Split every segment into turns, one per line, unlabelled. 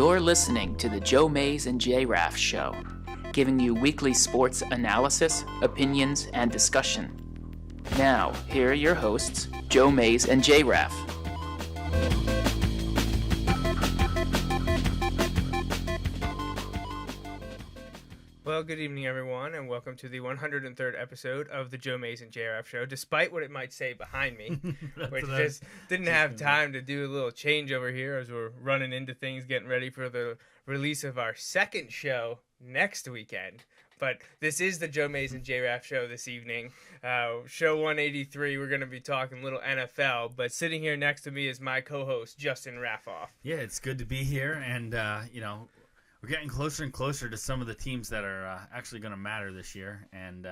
You're listening to the Joe Mays and J-Raff Show, giving you weekly sports analysis, opinions, and discussion. Now, here are your hosts, Joe Mays and J-Raff.
Well, good evening, everyone, and welcome to the 103rd episode of the Joe Mays and J-Raff Show, despite what it might say behind me, which just didn't have time to do a little change over here as we're running into things, getting ready for the release of our second show next weekend. But this is the Joe Mays and J-Raff Show this evening. Show 183, we're going to be talking a little NFL, but sitting here next to me is my co-host, Justin Raffoff.
Yeah, it's good to be here, and, we're getting closer and closer to some of the teams that are actually going to matter this year, and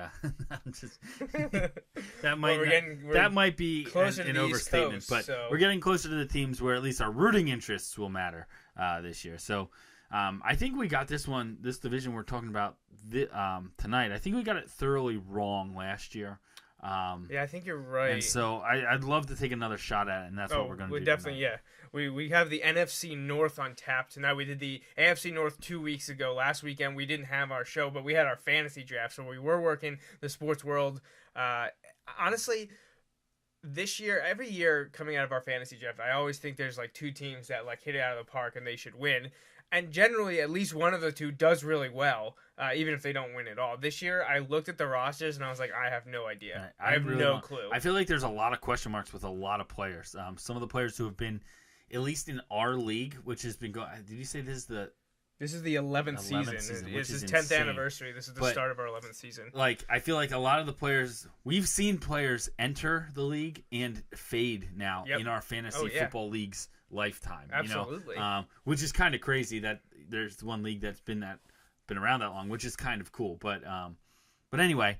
that might be an overstatement, but we're getting closer to the teams where at least our rooting interests will matter this year. So I think we got this division we're talking about tonight. I think we got it thoroughly wrong last year.
Yeah, I think you're right.
And so I'd love to take another shot at it, and that's what we're going to do.
Definitely, tonight. Yeah. We have the NFC North on tap tonight. We did the AFC North 2 weeks ago. Last weekend we didn't have our show, but we had our fantasy draft, so we were working the sports world. Honestly, this year, every year coming out of our fantasy draft, I always think there's like two teams that like hit it out of the park and they should win. And generally, at least one of the two does really well, even if they don't win at all. This year, I looked at the rosters, and I was like, I have no idea. I have really no clue.
I feel like there's a lot of question marks with a lot of players. Some of the players who have been, at least in our league, which has been going... Did you say this is the...
This is the 11th season. This is 10th anniversary. This is the start of our 11th season.
Like, I feel like a lot of the players... We've seen players enter the league and fade now in our fantasy football leagues lifetime.
Absolutely.
Which is kind of crazy that there's one league that's been around that long, which is kind of cool. But anyway,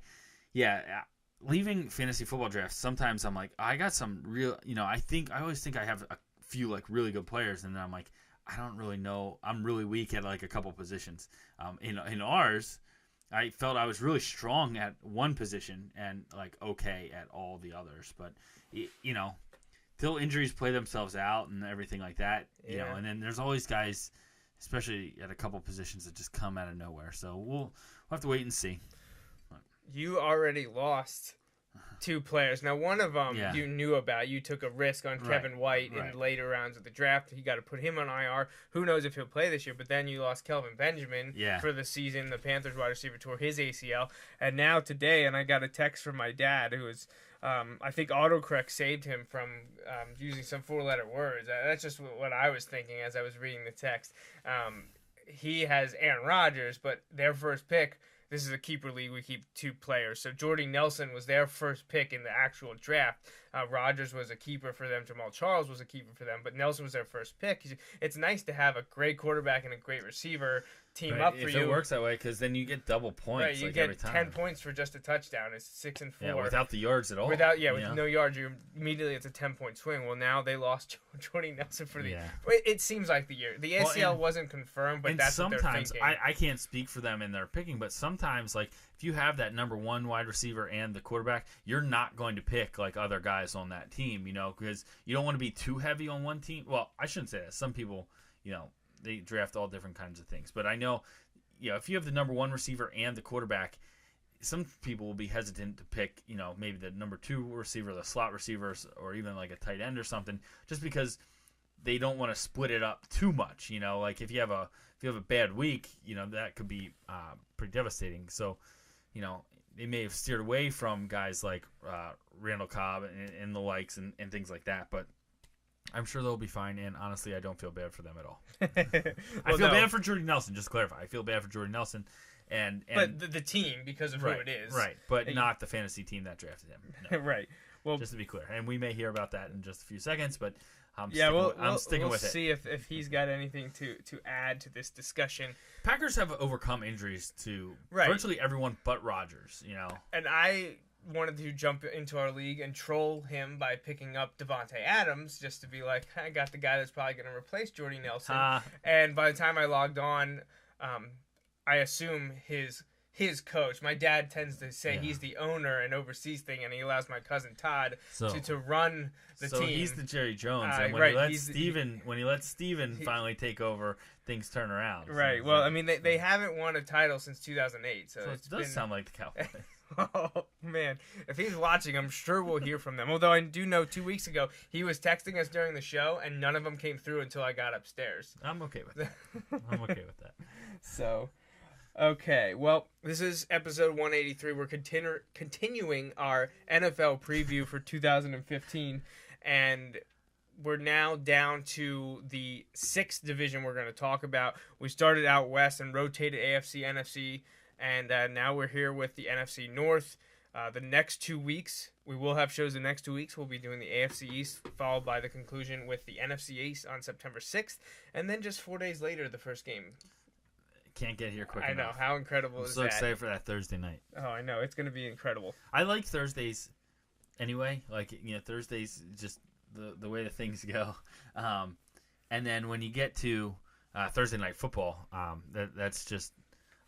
leaving fantasy football drafts, sometimes I'm like, I got some real, I always think I have a few like really good players, and then I'm like, I don't really know. I'm really weak at like a couple positions. In ours, I felt I was really strong at one position and like okay at all the others, but till injuries play themselves out and everything like that, and then there's always guys, especially at a couple positions, that just come out of nowhere. So we'll have to wait and see.
You already lost two players. Now, one of them you knew about. You took a risk on Kevin White in later rounds of the draft. You got to put him on IR. Who knows if he'll play this year? But then you lost Kelvin Benjamin for the season. The Panthers wide receiver tore his ACL. And now today, and I got a text from my dad who was... I think autocorrect saved him from using some four-letter words. That's just what I was thinking as I was reading the text. He has Aaron Rodgers, but their first pick, this is a keeper league, we keep two players. So Jordy Nelson was their first pick in the actual draft. Rodgers was a keeper for them. Jamal Charles was a keeper for them, but Nelson was their first pick. It's nice to have a great quarterback and a great receiver team up for you.
If it works that way, because then you get double points.
Right, you get 10 points for just a touchdown. It's 6 and 4.
Yeah, without the yards at all.
With no yards, it's a 10-point swing. Well, now they lost Jordy Nelson for the. Yeah. It seems like the year. The ACL wasn't confirmed, but that's what they're thinking.
Sometimes I can't speak for them in their picking, but sometimes like if you have that number one wide receiver and the quarterback, you're not going to pick like other guys on that team, because you don't want to be too heavy on one team. Well, I shouldn't say that. Some people, they draft all different kinds of things. But I know, if you have the number one receiver and the quarterback, some people will be hesitant to pick, maybe the number two receiver, the slot receivers, or even like a tight end or something, just because they don't want to split it up too much. Like if you have a bad week, that could be pretty devastating. So, they may have steered away from guys like Randall Cobb and the likes and things like that, but I'm sure they'll be fine, and honestly, I don't feel bad for them at all. I feel bad for Jordy Nelson, just to clarify. I feel bad for Jordy Nelson.
But the team, because of who it is.
Right, but not the fantasy team that drafted him. No.
Right. Well,
just to be clear. And we may hear about that in just a few seconds, but I'm sticking with it.
We'll see if he's got anything to add to this discussion.
Packers have overcome injuries to virtually everyone but Rodgers,
And I wanted to jump into our league and troll him by picking up Devontae Adams just to be like, I got the guy that's probably going to replace Jordy Nelson. And by the time I logged on, I assume his his coach. My dad tends to say he's the owner and oversees things, and he allows my cousin Todd to run the team.
So he's the Jerry Jones, and when he lets Steven finally take over, things turn around.
Right. Well, I mean, they haven't won a title since 2008, so
it does sound like the Cowboys.
Oh, man. If he's watching, I'm sure we'll hear from them. Although I do know 2 weeks ago, he was texting us during the show, and none of them came through until I got upstairs.
I'm okay with that. I'm okay with that.
So, okay. Well, this is episode 183. We're continuing our NFL preview for 2015, and we're now down to the 6th division we're going to talk about. We started out west and rotated AFC, NFC, and now we're here with the NFC North. The next 2 weeks, we will have shows the next 2 weeks. We'll be doing the AFC East, followed by the conclusion with the NFC East on September 6th. And then just 4 days later, the first game.
Can't get here quick
enough. I know. How incredible is that?
I'm so excited for that Thursday night.
Oh, I know. It's going to be incredible.
I like Thursdays anyway. Like, Thursdays, just the way that things go. And then when you get to Thursday night football, that's just...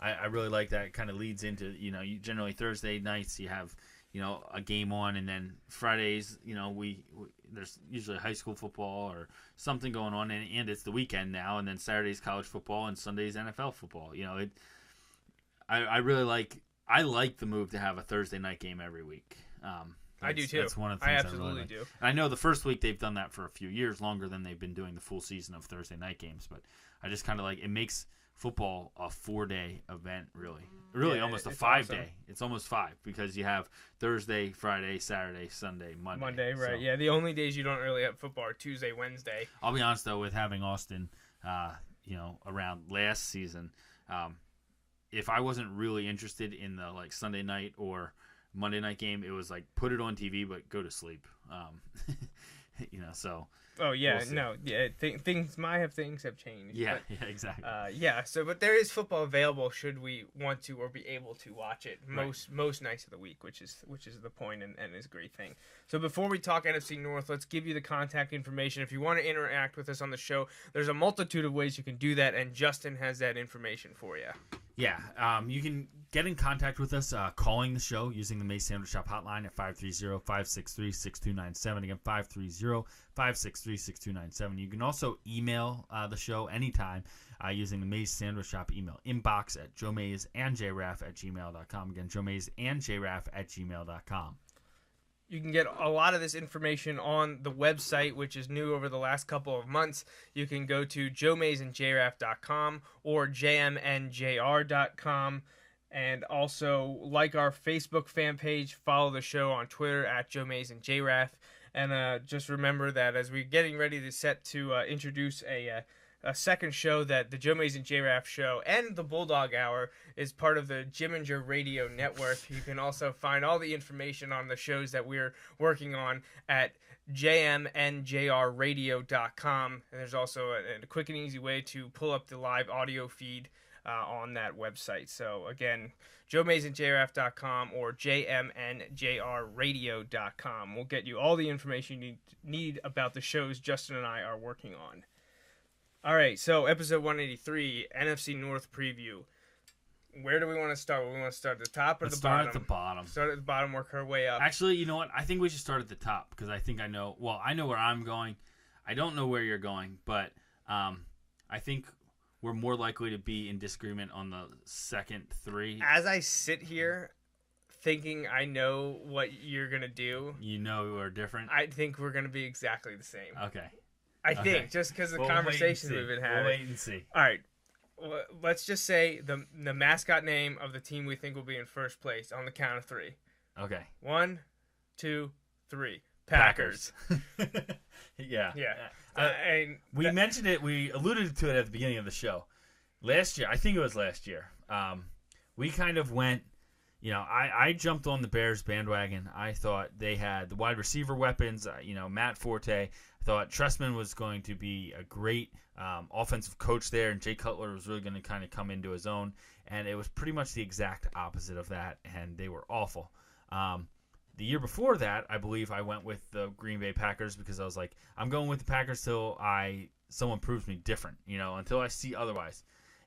I really like that. It kind of leads into, you generally Thursday nights you have, a game on, and then Fridays, there's usually high school football or something going on, and it's the weekend now, and then Saturday's college football and Sunday's NFL football. I really like the move to have a Thursday night game every week.
I do too.
That's one of the things I
absolutely
really like.
do.
And I know the first week they've done that for a few years, longer than they've been doing the full season of Thursday night games, but I just kind of like it makes football a 4-day event, really almost a 5-day. Awesome. It's almost 5 because you have Thursday, Friday, Saturday, Sunday, Monday.
Right? So, yeah, the only days you don't really have football are Tuesday, Wednesday.
I'll be honest though, with having Austin, around last season, if I wasn't really interested in the Sunday night or Monday night game, it was put it on TV but go to sleep. So.
Oh yeah, things have changed.
Yeah, exactly.
But there is football available should we want to or be able to watch it most nights of the week, which is the point and is a great thing. So before we talk NFC North, let's give you the contact information. If you want to interact with us on the show, there's a multitude of ways you can do that, and Justin has that information for you.
Yeah, you can get in contact with us calling the show using the Mace Sandwich Shop hotline at 530-563-6297. Again, 530-563-6297. You can also email the show anytime using the Mace Sandwich Shop email inbox at joemaysandjraff@gmail.com. Again, joemaysandjraff@gmail.com.
You can get a lot of this information on the website, which is new over the last couple of months. You can go to joemaysandjraff.com or jmnjr.com. And also like our Facebook fan page, follow the show on Twitter at joemaysandjraff. And just remember that as we're getting ready to set to introduce a second show, that the Joe Mays and J-Raff show and the Bulldog Hour is part of the Jiminger Radio Network. You can also find all the information on the shows that we're working on at jmnjrradio.com. And there's also a quick and easy way to pull up the live audio feed on that website. So again, joemaysandjraff.com or jmnjrradio.com will get you all the information you need about the shows Justin and I are working on. All right, so episode 183, NFC North preview. Where do we want to start? We want to start at the top or the bottom?
Start at the bottom.
Start at the bottom, work our way up.
Actually, you know what? I think we should start at the top because I think I know. Well, I know where I'm going. I don't know where you're going, but I think we're more likely to be in disagreement on the second 3.
As I sit here thinking I know what you're going to do.
You know we're different?
I think we're going to be exactly the same.
Okay.
I think, just because of the conversations we've been having.
We'll wait and see.
All right. Well, let's just say the mascot name of the team we think will be in first place on the count of 3.
Okay.
1, 2, 3. Packers.
Yeah.
We
mentioned it. We alluded to it at the beginning of the show. Last year, I think it was last year, we kind of went, I jumped on the Bears bandwagon. I thought they had the wide receiver weapons, Matt Forte. I thought Trestman was going to be a great offensive coach there, and Jay Cutler was really going to kind of come into his own. And it was pretty much the exact opposite of that, and they were awful. The year before that, I believe I went with the Green Bay Packers because I was like, I'm going with the Packers till someone proves me different, until I see otherwise.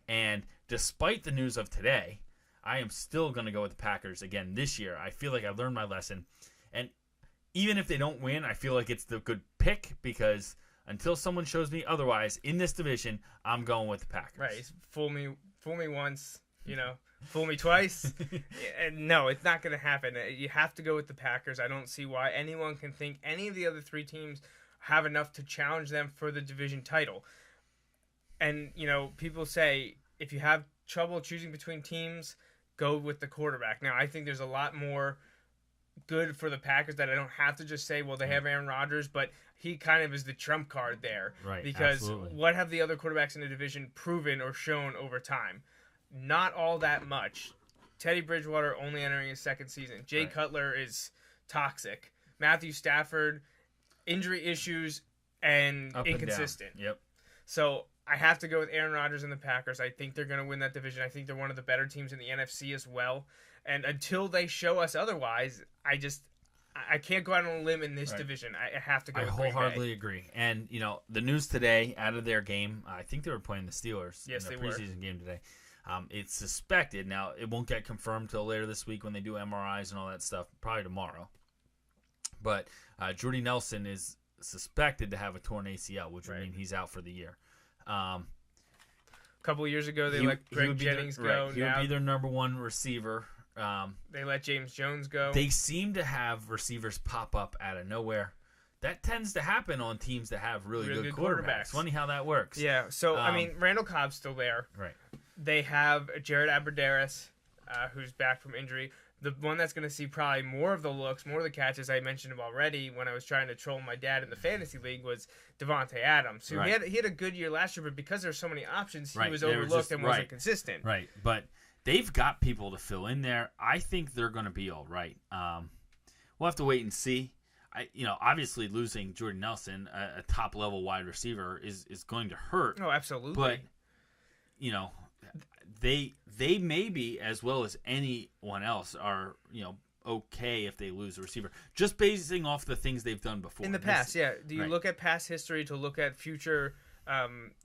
And despite the news of today, I am still going to go with the Packers again this year. I feel like I learned my lesson. And even if they don't win, I feel like it's the good pick because until someone shows me otherwise in this division, I'm going with the Packers.
Right. Fool me once, fool me twice. And no, it's not going to happen. You have to go with the Packers. I don't see why anyone can think any of the other three teams have enough to challenge them for the division title. And, people say if you have trouble choosing between teams, go with the quarterback. Now, I think there's a lot more good for the Packers that I don't have to just say, well, they have Aaron Rodgers, but he kind of is the trump card there.
Right,
because
absolutely.
What have the other quarterbacks in the division proven or shown over time? Not all that much. Teddy Bridgewater only entering his second season. Jay Cutler is toxic. Matthew Stafford, injury issues and
Up
inconsistent.
And down. Yep.
So I have to go with Aaron Rodgers and the Packers. I think they're going to win that division. I think they're one of the better teams in the NFC as well. And until they show us otherwise, I can't go out on a limb in this division. I have to go with Green Bay.
I wholeheartedly agree. And, the news today out of their game, I think they were playing the Steelers in the preseason game today. It's suspected. Now, it won't get confirmed till later this week when they do MRIs and all that stuff, probably tomorrow. But Jordy Nelson is suspected to have a torn ACL, which would mean he's out for the year. A
couple of years ago, they let Greg Jennings go.
He would be their number one receiver.
They let James Jones go.
They seem to have receivers pop up out of nowhere. That tends to happen on teams that have really good quarterbacks. Funny how that works.
Yeah, so, Randall Cobb's still there.
Right.
They have Jared Abbrederis, who's back from injury. The one that's going to see probably more of the looks, more of the catches, I mentioned him already when I was trying to troll my dad in the fantasy league, was Devontae Adams. So he had a good year last year, but because there's so many options, he was overlooked and wasn't consistent.
Right, but they've got people to fill in there. I think they're going to be all right. We'll have to wait and see. Obviously losing Jordan Nelson, a top-level wide receiver, is going to hurt.
Oh, absolutely.
But, they may be, as well as anyone else, are, okay if they lose a receiver. Just basing off the things they've done before.
In the past, yeah. Do you look at past history to look at future,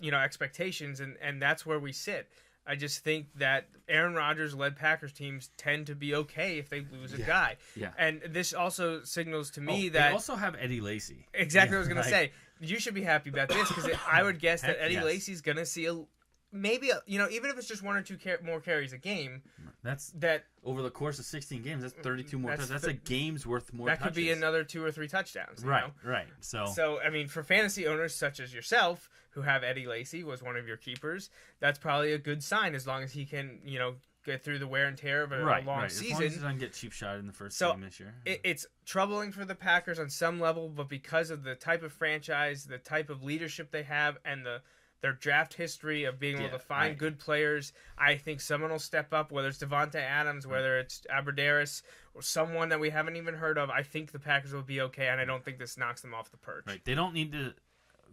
expectations, and that's where we sit. I just think that Aaron Rodgers-led Packers teams tend to be okay if they lose a guy.
Yeah.
And this also signals to me that...
They also have Eddie Lacy.
Exactly what I was going to say. You should be happy about this because I would guess that Eddie Lacy's going to see even if it's just one or two more carries a game. That
over the course of 16 games, that's 32 more touchdowns. That's a game's worth more touches.
That could be another 2 or 3 touchdowns.
Right.
So, for fantasy owners such as yourself, who have Eddie Lacy, was one of your keepers, that's probably a good sign as long as he can, get through the wear and tear of a long season.
As long as he doesn't get cheap shot in the first game this year.
It's troubling for the Packers on some level, but because of the type of franchise, the type of leadership they have, and their draft history of being able to find good players, I think someone will step up, whether it's Devontae Adams, whether it's Abbrederis, or someone that we haven't even heard of. I think the Packers will be okay, and I don't think this knocks them off the perch.
Right. They don't need to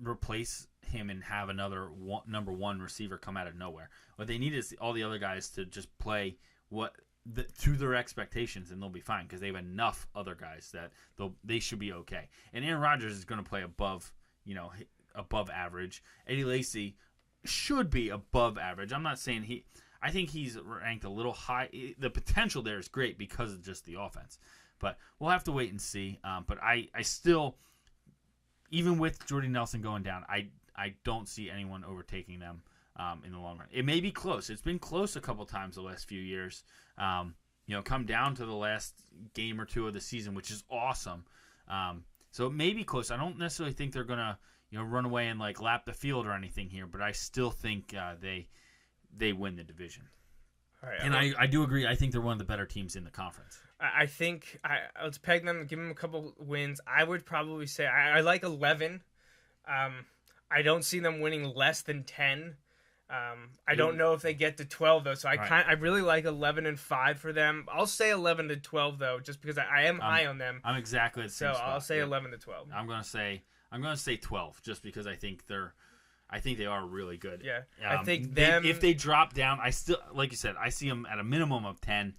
replace him and have another number one receiver come out of nowhere. What they need is all the other guys to just play to their expectations, and they'll be fine because they have enough other guys that they should be okay. And Aaron Rodgers is going to play above average. Eddie Lacy should be above average. I'm not saying I think he's ranked a little high. The potential there is great because of just the offense. But we'll have to wait and see. But I still, even with Jordy Nelson going down, I don't see anyone overtaking them in the long run. It may be close. It's been close a couple times the last few years. Come down to the last game or two of the season, which is awesome. So it may be close. I don't necessarily think they're going to run away and lap the field or anything here, but I still think they win the division.
All right,
and I do agree. I think they're one of the better teams in the conference.
I think let's peg them, give them a couple wins. I would probably say I like 11. I don't see them winning less than 10. I don't know if they get to 12 though, so I really like 11-5 for them. I'll say 11-12 though, just because I am high on them.
I'm exactly the same.
So I'll say 11-12.
I'm gonna say 12, just because I think they are really good.
Yeah, I think
if they drop down, I still, like you said, I see them at a minimum of 10.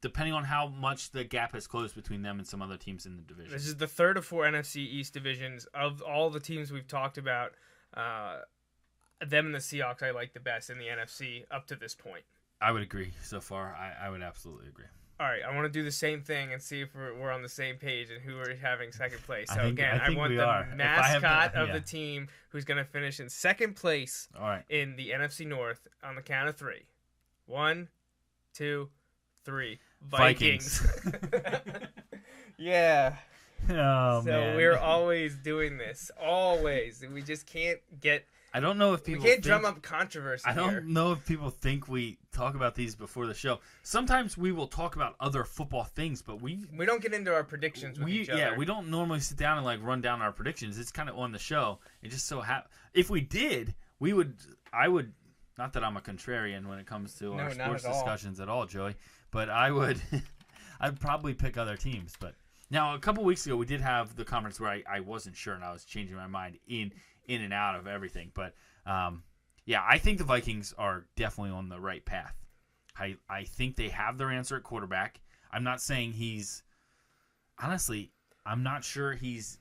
Depending on how much the gap has closed between them and some other teams in the division.
This is the third of 4 NFC East divisions. Of all the teams we've talked about, them and the Seahawks I like the best in the NFC up to this point.
I would agree so far. I would absolutely agree.
All right, I want to do the same thing and see if we're on the same page and who we're having second place. So
I think
I want
we
the
are.
mascot of the team who's going to finish in second place
All right.
in the NFC North on the count of 3. 1, 2, 3. Vikings. Yeah.
Oh, man.
So we're always doing this. Always. We just can't get...
I don't know if people
we can't drum up controversy
I don't know if people think we talk about these before the show. Sometimes we will talk about other football things, but we
don't get into our predictions with each other.
Yeah, we don't normally sit down and like run down our predictions. It's kind of on the show. It just so if we did, I would not that I'm a contrarian when it comes to our sports discussions at all, Joey, but I'd probably pick other teams. But now a couple weeks ago we did have the conference where I wasn't sure and I was changing my mind in and out of everything. But, I think the Vikings are definitely on the right path. I think they have their answer at quarterback. I'm not saying honestly, I'm not sure he's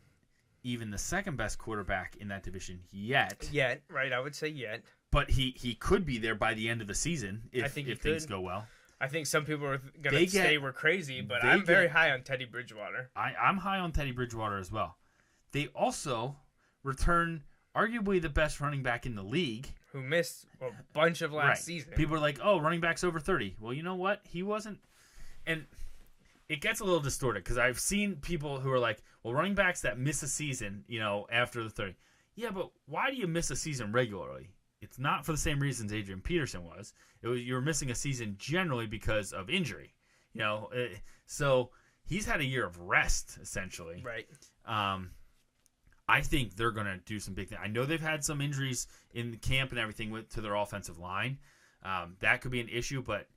even the second best quarterback in that division yet.
Yet, right, I would say yet.
But he could be there by the end of the season if things go well.
I think some people are going to say we're crazy, but I'm very high on Teddy Bridgewater.
I'm high on Teddy Bridgewater as well. They also return arguably the best running back in the league.
Who missed a bunch of last season.
People are like, oh, running back's over 30. Well, you know what? He wasn't. And it gets a little distorted because I've seen people who are like, well, running backs that miss a season, after the 30. Yeah, but why do you miss a season regularly? It's not for the same reasons Adrian Peterson was. You were missing a season generally because of injury. So he's had a year of rest, essentially.
Right.
I think they're going to do some big things. I know they've had some injuries in camp and everything to their offensive line. That could be an issue, but...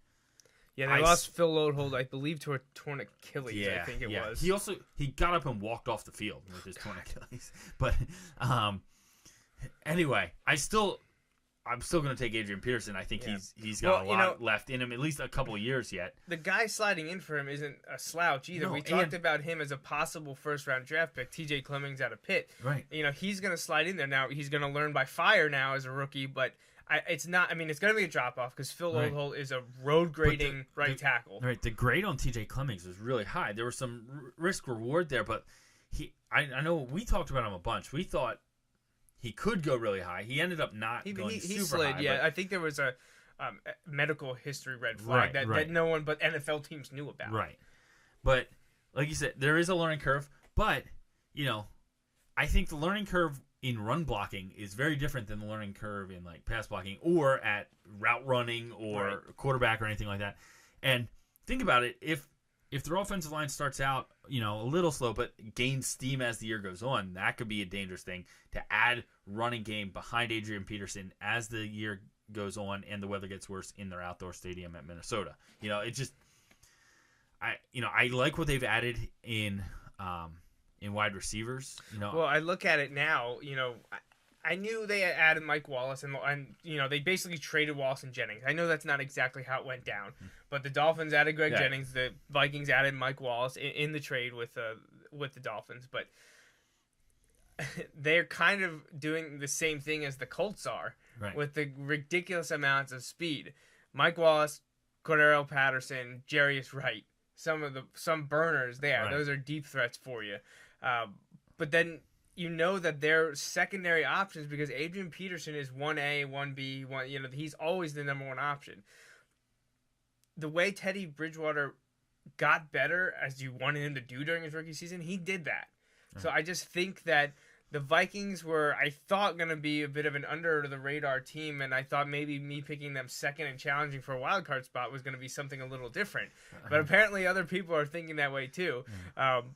Yeah, they lost Phil Lodehold, I believe, to a torn Achilles, I think it was.
He got up and walked off the field with his torn Achilles. But anyway, I'm still going to take Adrian Peterson. I think he's got a lot left in him, at least a couple of years yet.
The guy sliding in for him isn't a slouch either. We talked about him as a possible first-round draft pick, TJ Clemmings out of Pitt.
Right.
He's going to slide in there now. He's going to learn by fire now as a rookie, but it's not. I mean, it's going to be a drop-off because Phil Lodehold is a road-grading right tackle.
Right. The grade on TJ Clemmings was really high. There was some risk-reward there, but I know we talked about him a bunch. We thought he could go really high. He ended up not going super slid, high.
Yeah, I think there was a medical history red flag that no one but NFL teams knew about.
Right. But, like you said, there is a learning curve. But, I think the learning curve in run blocking is very different than the learning curve in, like, pass blocking or at route running or quarterback or anything like that. And think about it. If their offensive line starts out, a little slow, but gains steam as the year goes on, that could be a dangerous thing to add running game behind Adrian Peterson as the year goes on and the weather gets worse in their outdoor stadium at Minnesota. I like what they've added in wide receivers.
Well, I look at it now. I knew they had added Mike Wallace, and they basically traded Wallace and Jennings. I know that's not exactly how it went down, but the Dolphins added Greg Jennings. The Vikings added Mike Wallace in the trade with the Dolphins, but they're kind of doing the same thing as the Colts are with the ridiculous amounts of speed. Mike Wallace, Cordero Patterson, Jarius Wright, some burners there. Right. Those are deep threats for you, but then. That they're secondary options because Adrian Peterson is 1A, 1B, he's always the number one option. The way Teddy Bridgewater got better as you wanted him to do during his rookie season, he did that. Right. So I just think that the Vikings were, I thought, going to be a bit of an under-the-radar team, and I thought maybe me picking them second and challenging for a wild card spot was going to be something a little different. But apparently other people are thinking that way too,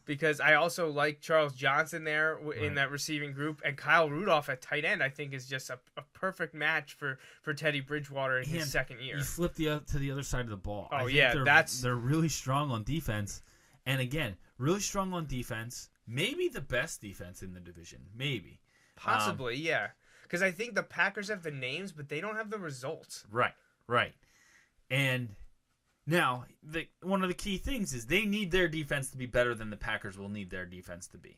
because I also like Charles Johnson there in that receiving group, and Kyle Rudolph at tight end I think is just a perfect match for Teddy Bridgewater in his second year.
You flip to the other side of the ball.
Oh,
they're really strong on defense, and again, really strong on defense. Maybe the best defense in the division. Maybe.
Possibly, yeah. Because I think the Packers have the names, but they don't have the results.
Right. And now, one of the key things is they need their defense to be better than the Packers will need their defense to be.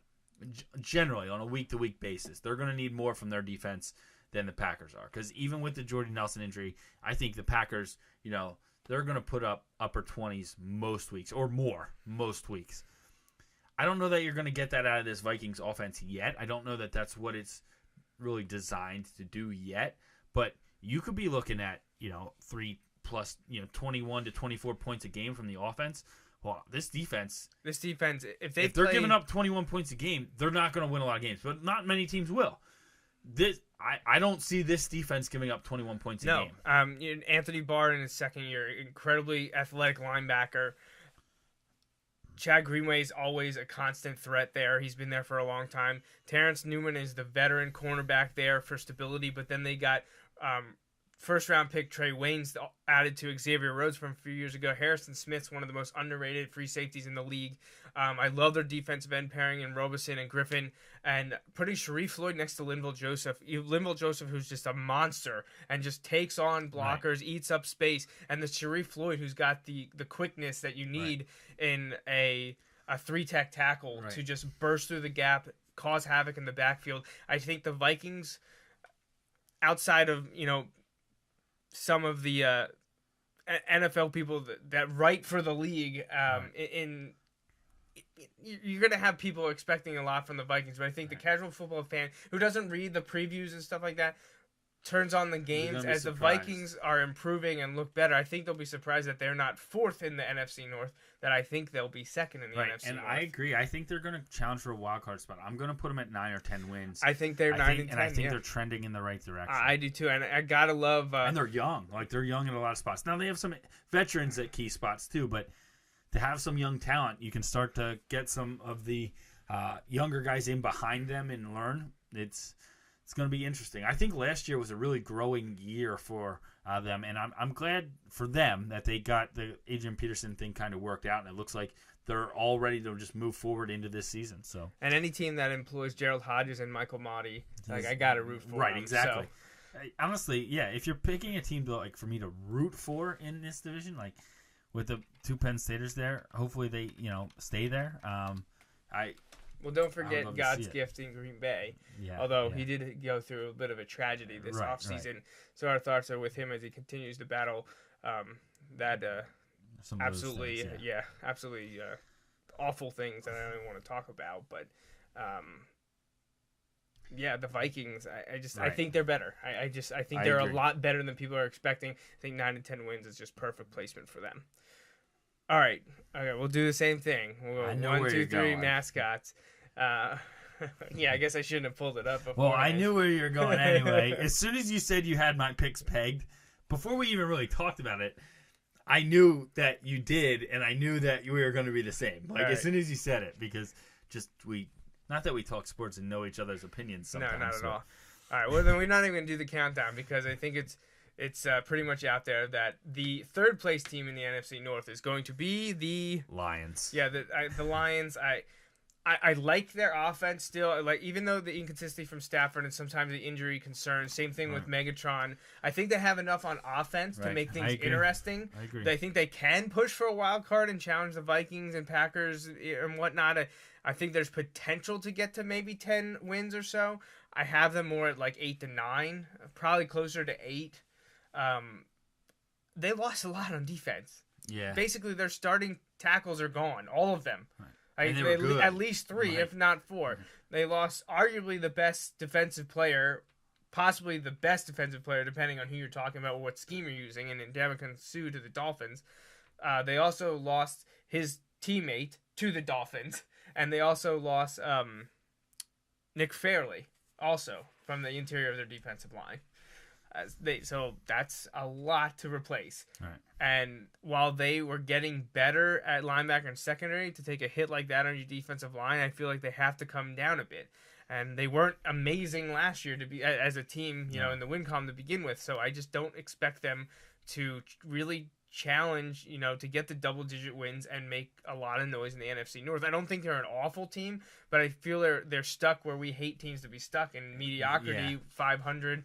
Generally, on a week-to-week basis. They're going to need more from their defense than the Packers are. Because even with the Jordy Nelson injury, I think the Packers, they're going to put up upper 20s most weeks or more most weeks. I don't know that you're going to get that out of this Vikings offense yet. I don't know that that's what it's really designed to do yet. But you could be looking at, 3 plus, 21 to 24 points a game from the offense. Well, this defense, if they're giving up 21 points a game, they're not going to win a lot of games. But not many teams will. I don't see this defense giving up 21 points a game.
No. Anthony Barr in his second year, incredibly athletic linebacker. Chad Greenway is always a constant threat there. He's been there for a long time. Terrence Newman is the veteran cornerback there for stability, but then they got first-round pick Trey Waynes added to Xavier Rhodes from a few years ago. Harrison Smith's one of the most underrated free safeties in the league. I love their defensive end pairing in Robeson and Griffin, and putting Sharif Floyd next to Linval Joseph. Linval Joseph, who's just a monster and just takes on blockers, eats up space, and the Sharif Floyd, who's got the quickness that you need in a three-tech tackle to just burst through the gap, cause havoc in the backfield. I think the Vikings, outside of, some of the NFL people that write for the league, you're going to have people expecting a lot from the Vikings, but I think the casual football fan who doesn't read the previews and stuff like that turns on the games as the Vikings are improving and look better. I think they'll be surprised that they're not fourth in the NFC North, that I think they'll be second in the NFC
and
North.
I agree. I think they're going to challenge for a wild card spot. I'm going to put them at 9 or 10 wins.
I think they're 9 and 10.
And I think they're trending in the right direction.
I do too, and I got to love...
and they're young. They're young in a lot of spots. Now, they have some veterans at key spots too, but to have some young talent, you can start to get some of the younger guys in behind them and learn. It's going to be interesting. I think last year was a really growing year for them, and I'm glad for them that they got the Adrian Peterson thing kind of worked out, and it looks like they're all ready to just move forward into this season. So,
and any team that employs Gerald Hodges and Michael Motti, I got to root for.
Right,
them,
exactly.
So.
Honestly, if you're picking a team to for me to root for in this division, with the two Penn Staters there, hopefully they stay there.
Well, don't forget God's gift in Green Bay. Although he did go through a bit of a tragedy this offseason. Right. So our thoughts are with him as he continues to battle absolutely awful things that I don't even want to talk about. But the Vikings, I think they're better. I think they're a lot better than people are expecting. I think 9 and 10 wins is just perfect placement for them. All right. Okay, we'll do the same thing. We'll go 1, 2, 3 mascots. I guess I shouldn't have pulled it up before.
Well, I knew where you were going anyway. As soon as you said you had my picks pegged, before we even really talked about it, I knew that you did, and I knew that we were going to be the same. As soon as you said it, because not that we talk sports and know each other's opinions sometimes.
No, not at all. All right, well, then we're not even going to do the countdown because I think it's pretty much out there that the third place team in the NFC North is going to be the
Lions.
Yeah, the Lions. I like their offense still. Even though the inconsistency from Stafford and sometimes the injury concerns. Same thing with Megatron. I think they have enough on offense to make things interesting.
I agree.
I think they can push for a wild card and challenge the Vikings and Packers and whatnot. I think there's potential to get to maybe 10 wins or so. I have them more at 8 to 9, probably closer to 8. They lost a lot on defense.
Yeah.
Basically, their starting tackles are gone, all of them.
Right.
At least 3, if not 4.
Mm-hmm.
They lost arguably the best defensive player, possibly the best defensive player, depending on who you're talking about or what scheme you're using, and Ndamukong Suh to the Dolphins. They also lost his teammate to the Dolphins, and they also lost Nick Fairley, also from the interior of their defensive line. So that's a lot to replace.
Right.
And while they were getting better at linebacker and secondary, to take a hit like that on your defensive line, I feel like they have to come down a bit. And they weren't amazing last year to be as a team, in the win column to begin with. So I just don't expect them to really challenge, to get the double-digit wins and make a lot of noise in the NFC North. I don't think they're an awful team, but I feel they're stuck where we hate teams to be stuck in mediocrity, 500.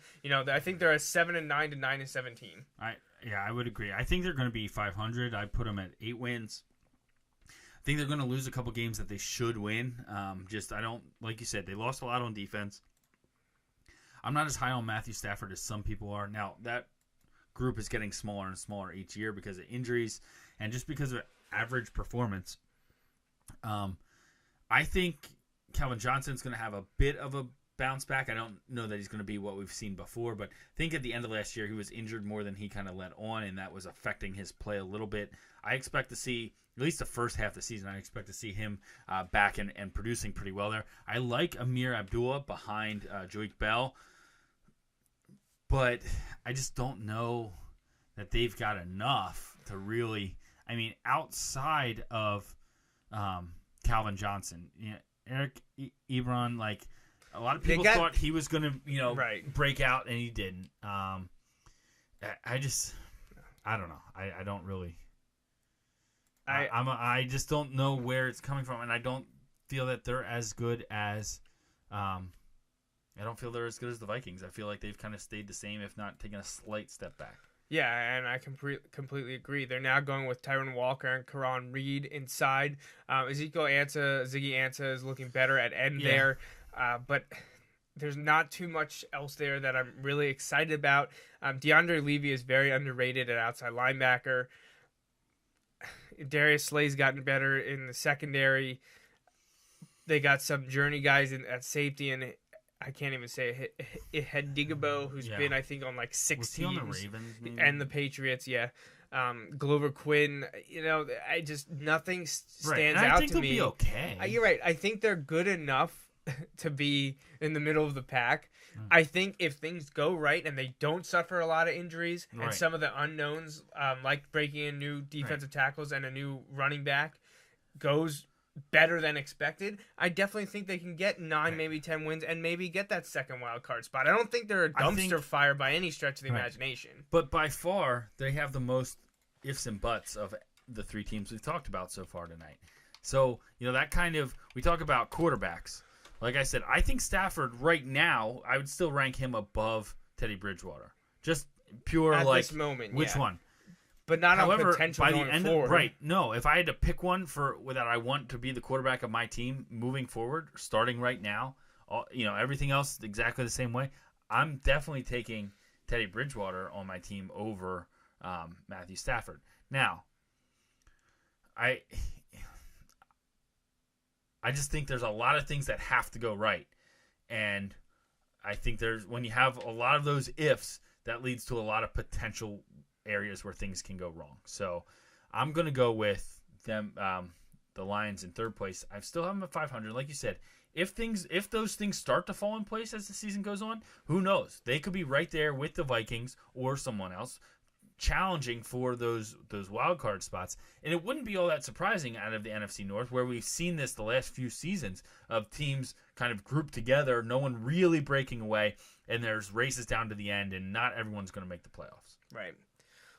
I think they're a 7-9 to 9-7 team.
I would agree. I think they're going to be 500. I put them at 8 wins. I think they're going to lose a couple games that they should win. I don't, like you said, they lost a lot on defense. I'm not as high on Matthew Stafford as some people are. Now, that group is getting smaller and smaller each year because of injuries and just because of average performance. I think Calvin Johnson's going to have a bit of a bounce back. I don't know that he's going to be what we've seen before, but I think at the end of last year he was injured more than he kind of let on, and that was affecting his play a little bit. I expect to see, at least the first half of the season, I expect to see him back and producing pretty well there. I like Amir Abdullah behind Joique Bell, but I just don't know that they've got enough to really, I mean, outside of Calvin Johnson, Eric Ebron, like a lot of people thought he was going to, break out, and he didn't. I don't know. I don't really. I just don't know where it's coming from, and I don't feel that they're as good as. I don't feel they're as good as the Vikings. I feel like they've kind of stayed the same, if not taken a slight step back.
Yeah, and I completely agree. They're now going with Tyron Walker and Karan Reed inside. Ziggy Ansah is looking better at end there, but there's not too much else there that I'm really excited about. DeAndre Levy is very underrated at outside linebacker. Darius Slay's gotten better in the secondary. They got some journey guys at safety, and I can't even say it. Digabo, who's been, I think, on like 6
Was
teams.
he on the Ravens, maybe?
And the Patriots, Glover Quinn, nothing stands out to me.
I think they'll be okay.
You're right. I think they're good enough to be in the middle of the pack. I think if things go right and they don't suffer a lot of injuries and some of the unknowns, like breaking in new defensive tackles and a new running back, goes better than expected, I definitely think they can get 9, maybe 10 wins and maybe get that second wild card spot. I don't think they're a dumpster fire by any stretch of the imagination.
But by far, they have the most ifs and buts of the 3 teams we've talked about so far tonight. So, that kind of, we talk about quarterbacks. Like I said, I think Stafford right now, I would still rank him above Teddy Bridgewater. Just pure
at this moment,
which one?
But not on potential
by
going
the end
forward.
No, if I had to pick one that I want to be the quarterback of my team moving forward, starting right now, everything else exactly the same way, I'm definitely taking Teddy Bridgewater on my team over Matthew Stafford. Now, I just think there's a lot of things that have to go right. And I think when you have a lot of those ifs, that leads to a lot of potential areas where things can go wrong. So I'm going to go with them, the Lions in third place. I still have them at 500. Like you said, if those things start to fall in place as the season goes on, who knows? They could be right there with the Vikings or someone else challenging for those wild card spots. And it wouldn't be all that surprising out of the NFC North, where we've seen this the last few seasons of teams kind of grouped together, no one really breaking away, and there's races down to the end, and not everyone's going to make the playoffs.
Right.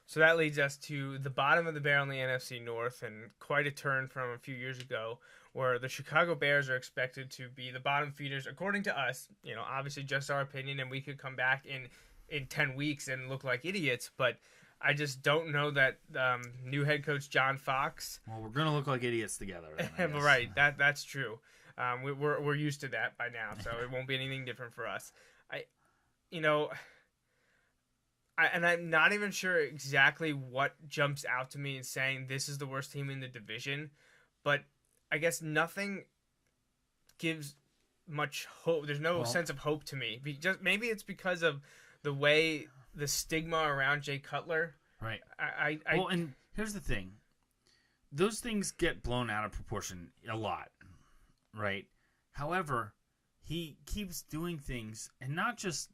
So that leads us to the bottom of the barrel in the NFC North, and quite a turn from a few years ago, where the Chicago Bears are expected to be the bottom feeders, according to us. Obviously just our opinion, and we could come back in 10 weeks and look like idiots, but I just don't know that new head coach John Fox.
Well, we're going to look like idiots together. Then,
right, that's true. We're used to that by now, so it won't be anything different for us. And I'm not even sure exactly what jumps out to me in saying this is the worst team in the division, but I guess nothing gives much hope. There's no sense of hope to me. Maybe it's because of the way the stigma around Jay Cutler.
Right. And here's the thing. Those things get blown out of proportion a lot, right? However, he keeps doing things, and not just,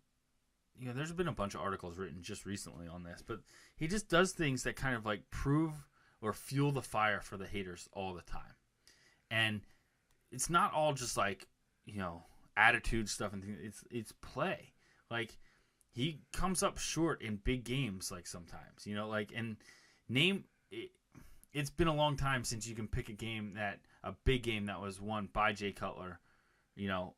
there's been a bunch of articles written just recently on this, but he just does things that kind of like prove or fuel the fire for the haters all the time. And it's not all just like, attitude stuff and things. It's play. Like, he comes up short in big games, like sometimes, it's been a long time since you can pick a big game that was won by Jay Cutler,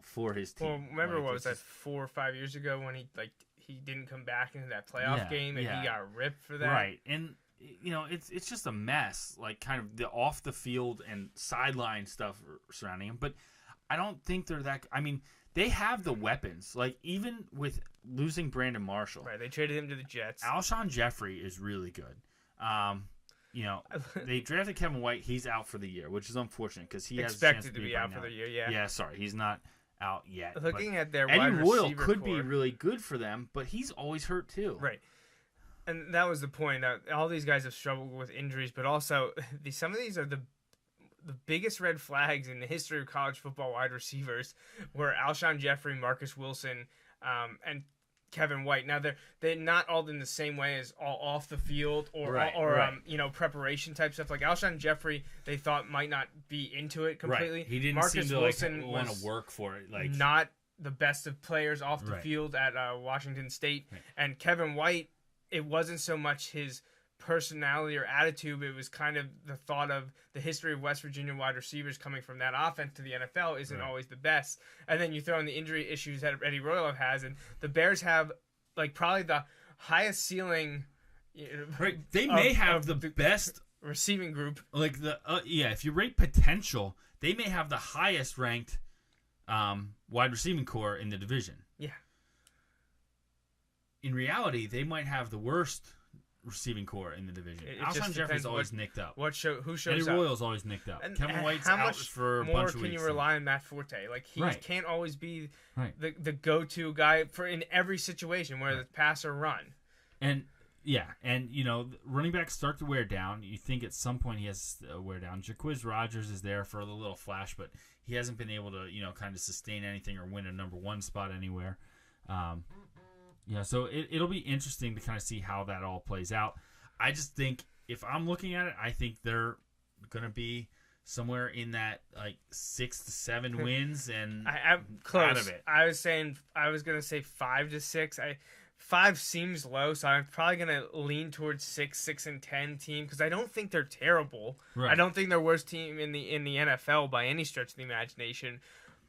for his team.
Well, remember what was that 4 or 5 years ago when he didn't come back into that playoff game and he got ripped for that?
Right. And it's just a mess, like kind of the off the field and sideline stuff surrounding him. But I don't think they're that. I mean, they have the weapons. Like, even with losing Brandon Marshall.
Right, they traded him to the Jets.
Alshon Jeffrey is really good. They drafted Kevin White. He's out for the year, which is unfortunate because he has a chance to be
out for the year, yeah.
Yeah, sorry. He's not out yet.
Looking at their
Eddie
wide
Royal
receiver
could
core,
be really good for them, but he's always hurt too.
Right. And that was the point. All these guys have struggled with injuries, but also some of these are the biggest red flags in the history of college football wide receivers were Alshon Jeffrey, Marcus Wilson, and Kevin White. Now they're not all in the same way as all off the field or preparation type stuff. Like Alshon Jeffrey, they thought might not be into it completely.
Right. He didn't
Marcus
seem to
Wilson
want to work for it. Like
not the best of players off the field at Washington State, and Kevin White. It wasn't so much his personality or attitude. It was kind of the thought of the history of West Virginia wide receivers coming from that offense to the NFL isn't always the best. And then you throw in the injury issues that Eddie Royal has, and the Bears have like probably the highest ceiling.
Right, they may have the best
receiving group.
Like if you rate potential, they may have the highest ranked wide receiving core in the division.
Yeah.
In reality, they might have the worst receiving core in the division. Alshon Jeffrey's always nicked up.
Who shows
Eddie
up?
Royal's always nicked up.
And
Kevin White's out for a bunch of weeks.
How much more can you rely on Matt Forte? Like he can't always be the go-to guy for in every situation, whether it's pass or run.
And running backs start to wear down. You think at some point he has to wear down. Jacquizz Rodgers is there for a little flash, but he hasn't been able to kind of sustain anything or win a number one spot anywhere. So it'll be interesting to kind of see how that all plays out. I just think if I'm looking at it, I think they're going to be somewhere in that like 6 to 7 wins, and
I'm close.
Out of it.
I was going to say 5 to 6. 5 seems low, so I'm probably going to lean towards 6 and 10 team because I don't think they're terrible.
Right.
I don't think they're worst team in the NFL by any stretch of the imagination.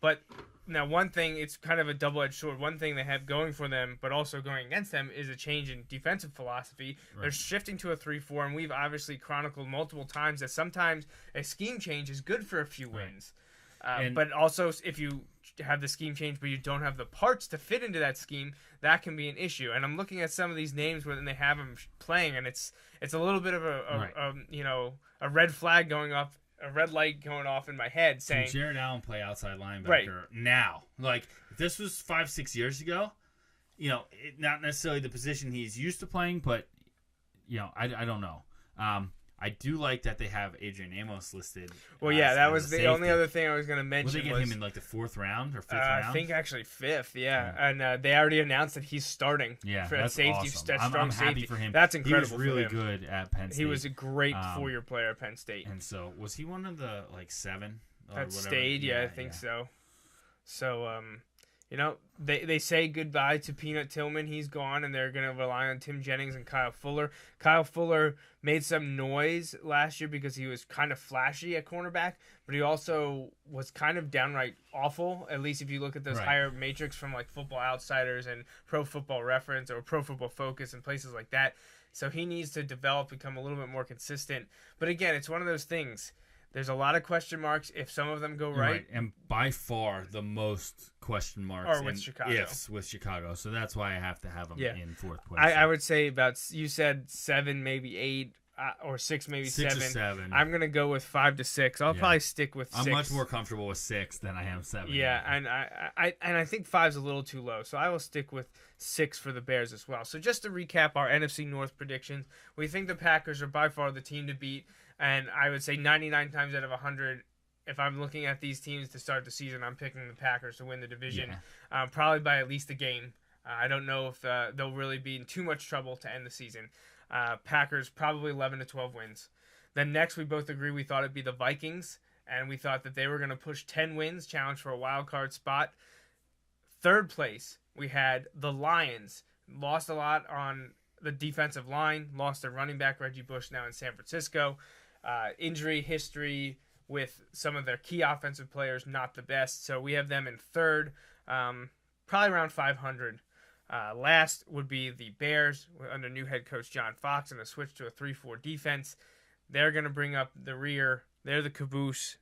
But now, one thing, it's kind of a double-edged sword. One thing they have going for them, but also going against them, is a change in defensive philosophy. Right. They're shifting to a 3-4, and we've obviously chronicled multiple times that sometimes a scheme change is good for a few wins. But also, if you have the scheme change, but you don't have the parts to fit into that scheme, that can be an issue. And I'm looking at some of these names when they have them playing, and it's a little bit of a red flag going up. A red light going off in my head saying,
"Can Jared Allen play outside linebacker now?" Like if this was 5-6 years ago, not necessarily the position he's used to playing, but I don't know. I do like that they have Adrian Amos listed.
Well, that was the only other thing I was going to mention.
Will they get him in like the 4th round or 5th round?
I think actually 5th, and they already announced that he's starting.
Yeah,
for
that's
safety.
Awesome. I'm happy for him.
That's incredible.
He was really good at Penn State.
He was a great 4-year player at Penn State.
And so, was he one of the 7?
That stayed, I think so. So, they say goodbye to Peanut Tillman. He's gone, and they're going to rely on Tim Jennings and Kyle Fuller. Kyle Fuller made some noise last year because he was kind of flashy at cornerback, but he also was kind of downright awful, at least if you look at those higher matrix from like Football Outsiders and Pro Football Reference or Pro Football Focus and places like that. So he needs to become a little bit more consistent. But again, it's one of those things. There's a lot of question marks if some of them go right.
And by far the most question marks
are with Chicago.
Ifs with Chicago. So that's why I have to have them in 4th place.
I would say you said 7, maybe 8, or 6, maybe
6 or 7.
I'm going to go with 5 to 6. I'll probably stick with 6.
I'm much more comfortable with 6 than I am 7.
Yeah, and I think 5's a little too low. So I will stick with 6 for the Bears as well. So just to recap our NFC North predictions, we think the Packers are by far the team to beat. And I would say 99 times out of 100, if I'm looking at these teams to start the season, I'm picking the Packers to win the division, probably by at least a game. I don't know if they'll really be in too much trouble to end the season. Packers probably 11 to 12 wins. Then next, we both agree we thought it'd be the Vikings, and we thought that they were going to push 10 wins, challenge for a wild card spot. 3rd place, we had the Lions. Lost a lot on the defensive line, lost their running back, Reggie Bush, now in San Francisco. Injury history with some of their key offensive players, not the best. So we have them in 3rd, probably around 500. Last would be the Bears under new head coach John Fox and a switch to a 3-4 defense. They're going to bring up the rear. They're the caboose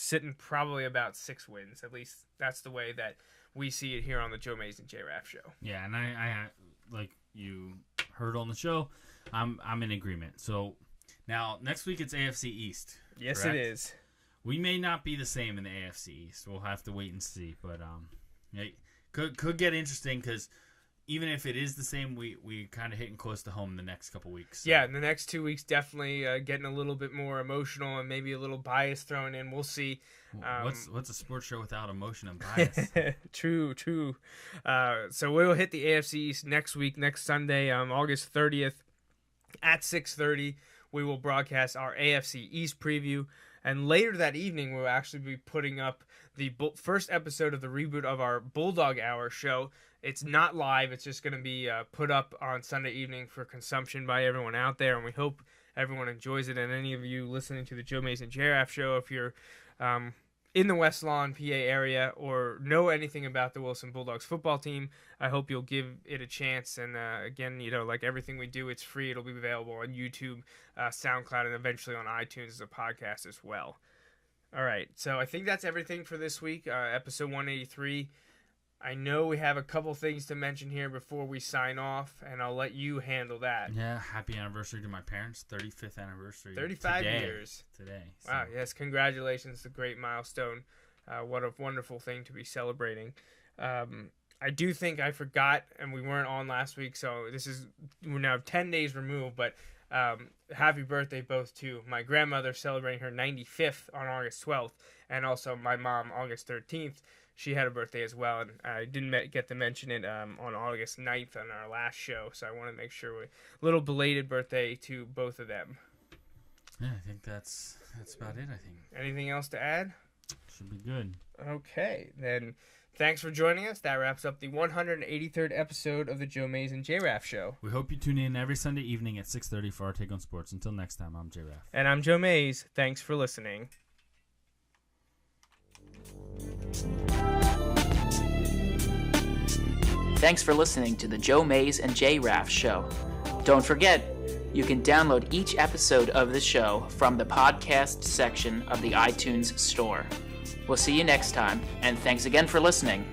sitting probably about 6 wins. At least that's the way that we see it here on the Joe Mays and J-Raff show.
Yeah, and I like you heard on the show, I'm in agreement. So now next week it's AFC East.
Yes,
correct?
It is.
We may not be the same in the AFC East. We'll have to wait and see, but it could get interesting because even if it is the same, we kind of hitting close to home the next couple weeks. So.
Yeah, the next 2 weeks definitely getting a little bit more emotional and maybe a little bias thrown in. We'll see.
What's a sports show without emotion and bias?
True. So we'll hit the AFC East next week, next Sunday, August 30th at 6:30. We will broadcast our AFC East preview. And later that evening, we'll actually be putting up the first episode of the reboot of our Bulldog Hour show. It's not live. It's just going to be put up on Sunday evening for consumption by everyone out there. And we hope everyone enjoys it. And any of you listening to the Joe Mays and J-Raff show, if you're in the West Lawn, PA area, or know anything about the Wilson Bulldogs football team, I hope you'll give it a chance. And again, like everything we do, it's free. It'll be available on YouTube, SoundCloud, and eventually on iTunes as a podcast as well. All right, so I think that's everything for this week, episode 183. I know we have a couple things to mention here before we sign off, and I'll let you handle that.
Yeah, happy anniversary to my parents. 35th anniversary.
35 years.
Today. So.
Wow, yes, congratulations. A great milestone. What a wonderful thing to be celebrating. I do think I forgot, and we weren't on last week, so we're now 10 days removed, but happy birthday both to my grandmother celebrating her 95th on August 12th, and also my mom August 13th. She had a birthday as well, and I didn't get to mention it on August 9th on our last show, so I want to make sure little belated birthday to both of them.
Yeah, I think that's about it, I think.
Anything else to add?
Should be good.
Okay, then thanks for joining us. That wraps up the 183rd episode of the Joe Mays and J-Raff show.
We hope you tune in every Sunday evening at 6:30 for our take on sports. Until next time, I'm J-Raff.
And I'm Joe Mays. Thanks for listening.
Thanks for listening to the Joe Mays and J-Raff show. Don't forget, you can download each episode of the show from the podcast section of the iTunes store. We'll see you next time, and thanks again for listening.